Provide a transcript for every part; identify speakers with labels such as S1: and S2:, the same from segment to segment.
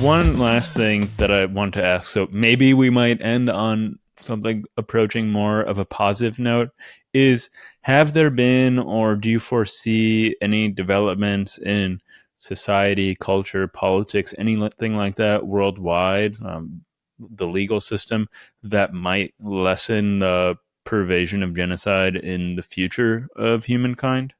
S1: One last thing that I want to ask. So maybe we might end on something approaching more of a positive note. Is have there been, or do you foresee any developments in society, culture, politics, anything like that worldwide, the legal system that might lessen the pervasion of genocide in the future of humankind?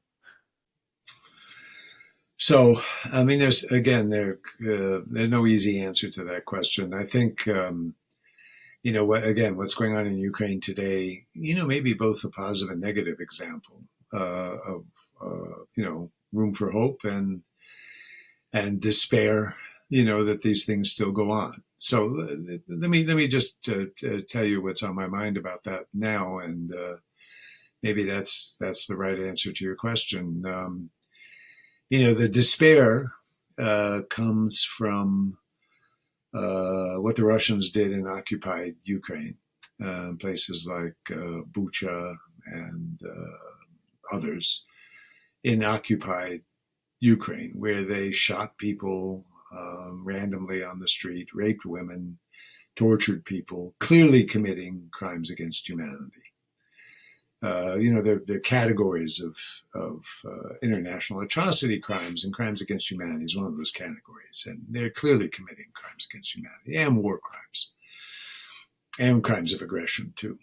S2: So, I mean, there's no easy answer to that question. I think, what's going on in Ukraine today, maybe both a positive and negative example of, room for hope and despair, that these things still go on. So let me just tell you what's on my mind about that now, and maybe that's the right answer to your question. The despair comes from what the Russians did in occupied Ukraine, places like Bucha and others in occupied Ukraine, where they shot people randomly on the street, raped women, tortured people, clearly committing crimes against humanity. There are categories of international atrocity crimes, and crimes against humanity is one of those categories. And they're clearly committing crimes against humanity and war crimes and crimes of aggression, too.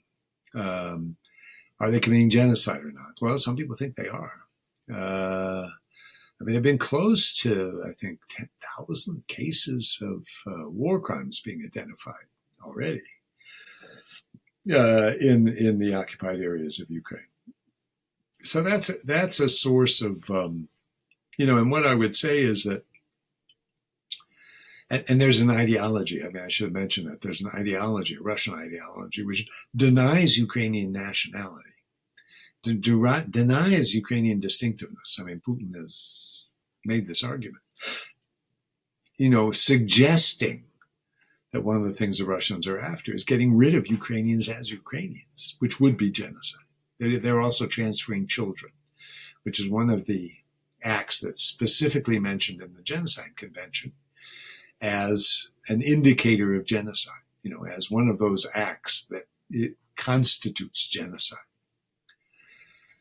S2: Are they committing genocide or not? Well, some people think they are. They've been close to, I think, 10,000 cases of war crimes being identified already in the occupied areas of Ukraine. So that's a source of, and what I would say is that, and there's an ideology, I mean, I should have mentioned that, there's an ideology, a Russian ideology, which denies Ukrainian nationality, denies Ukrainian distinctiveness. I mean, Putin has made this argument, suggesting that one of the things the Russians are after is getting rid of Ukrainians as Ukrainians, which would be genocide. They're also transferring children, which is one of the acts that's specifically mentioned in the Genocide Convention as an indicator of genocide, as one of those acts that it constitutes genocide.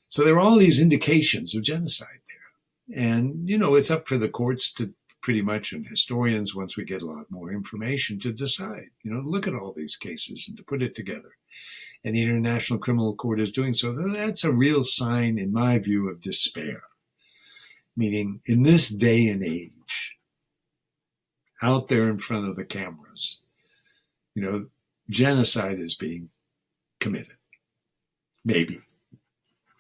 S2: So there are all these indications of genocide there. And, it's up for the courts to pretty much, and historians, once we get a lot more information, to decide, look at all these cases and to put it together. And the International Criminal Court is doing so. That's a real sign, in my view, of despair. Meaning, in this day and age, out there in front of the cameras, genocide is being committed. Maybe.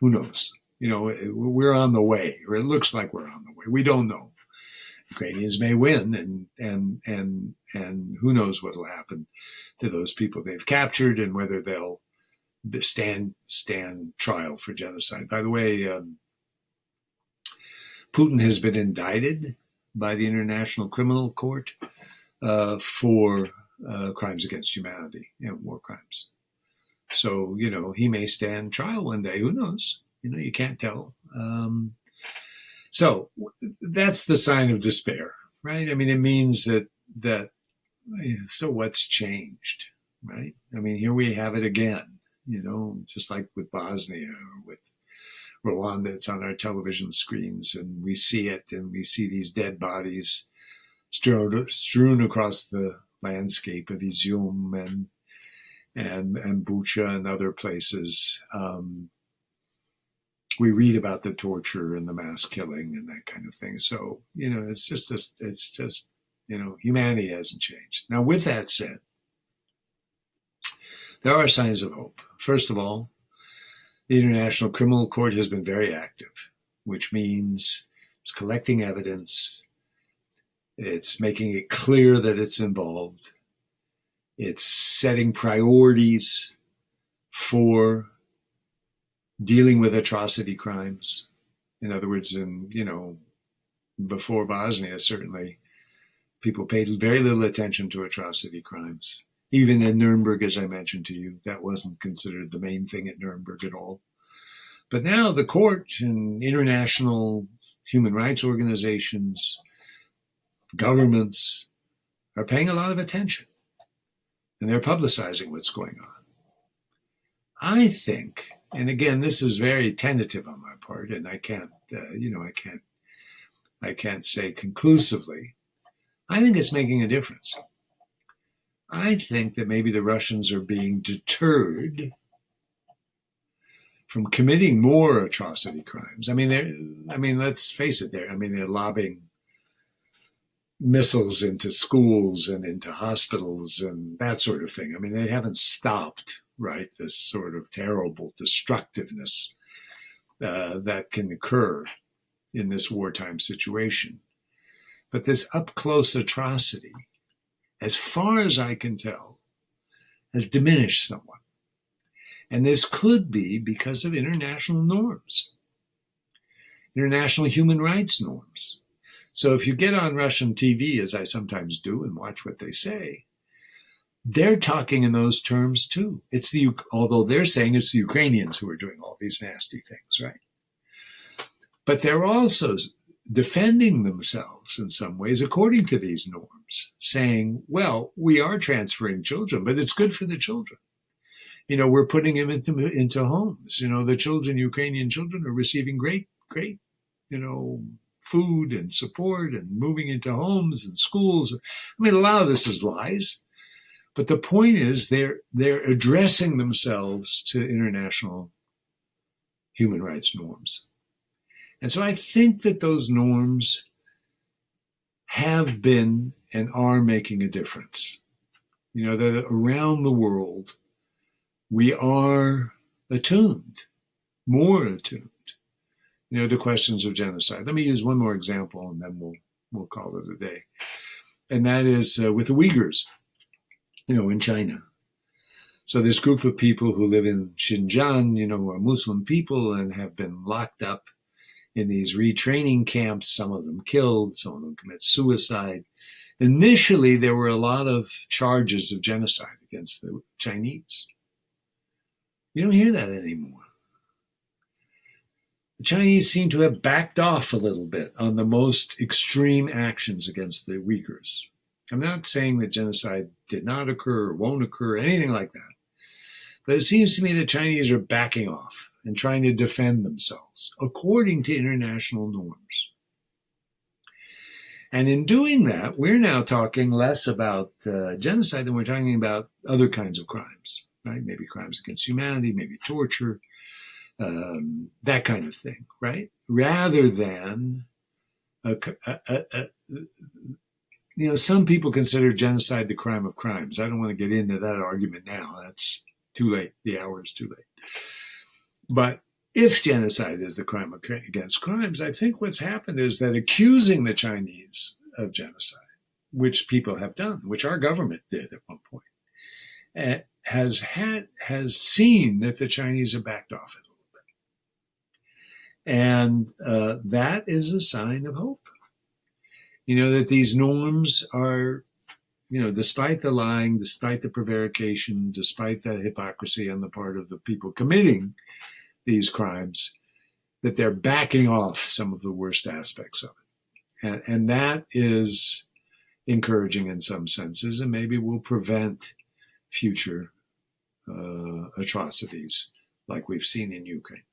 S2: Who knows? We're on the way, or it looks like we're on the way. We don't know. Ukrainians may win, and who knows what will happen to those people they've captured and whether they'll stand trial for genocide. By the way, Putin has been indicted by the International Criminal Court for crimes against humanity and war crimes. So, he may stand trial one day. Who knows? You can't tell. So that's the sign of despair, right? I mean, it means that so what's changed, right? I mean, here we have it again, just like with Bosnia or with Rwanda. It's on our television screens, and we see it, and we see these dead bodies strewn across the landscape of Izium and Bucha and other places. We read about the torture and the mass killing and that kind of thing. So, it's just, humanity hasn't changed. Now, with that said, there are signs of hope. First of all, the International Criminal Court has been very active, which means it's collecting evidence. It's making it clear that it's involved. It's setting priorities for dealing with atrocity crimes. In other words, before Bosnia, certainly, people paid very little attention to atrocity crimes. Even in Nuremberg, as I mentioned to you, that wasn't considered the main thing at Nuremberg at all. But now the court and international human rights organizations, governments are paying a lot of attention, and they're publicizing what's going on. I think, and again, this is very tentative on my part, and I can't say conclusively. I think it's making a difference. I think that maybe the Russians are being deterred from committing more atrocity crimes. Let's face it, they're lobbing missiles into schools and into hospitals and that sort of thing. They haven't stopped, right, this sort of terrible destructiveness that can occur in this wartime situation. But this up-close atrocity, as far as I can tell, has diminished somewhat. And this could be because of international norms, international human rights norms. So if you get on Russian TV, as I sometimes do, and watch what they say, they're talking in those terms too. Although they're saying it's the Ukrainians who are doing all these nasty things, right? But they're also defending themselves in some ways according to these norms, saying, well, we are transferring children, but it's good for the children. We're putting them into homes. The Ukrainian children are receiving great, food and support and moving into homes and schools. A lot of this is lies. But the point is they're addressing themselves to international human rights norms. And so I think that those norms have been and are making a difference. That around the world, we are attuned, more attuned, to questions of genocide. Let me use one more example, and then we'll call it a day. And that is with the Uyghurs, in China. So this group of people who live in Xinjiang, are Muslim people and have been locked up in these retraining camps, some of them killed, some of them commit suicide. Initially, there were a lot of charges of genocide against the Chinese. You don't hear that anymore. The Chinese seem to have backed off a little bit on the most extreme actions against the Uyghurs. I'm not saying that genocide did not occur or won't occur, anything like that. But it seems to me the Chinese are backing off and trying to defend themselves according to international norms. And in doing that, we're now talking less about genocide than we're talking about other kinds of crimes, right? Maybe crimes against humanity, maybe torture, that kind of thing, right? Rather than, some people consider genocide the crime of crimes. I don't want to get into that argument now. That's too late. The hour is too late. But if genocide is the crime against crimes, I think what's happened is that accusing the Chinese of genocide, which people have done, which our government did at one point, has seen that the Chinese have backed off it a little bit. And that is a sign of hope. That these norms are, despite the lying, despite the prevarication, despite the hypocrisy on the part of the people committing these crimes, that they're backing off some of the worst aspects of it. And that is encouraging in some senses, and maybe will prevent future atrocities like we've seen in Ukraine.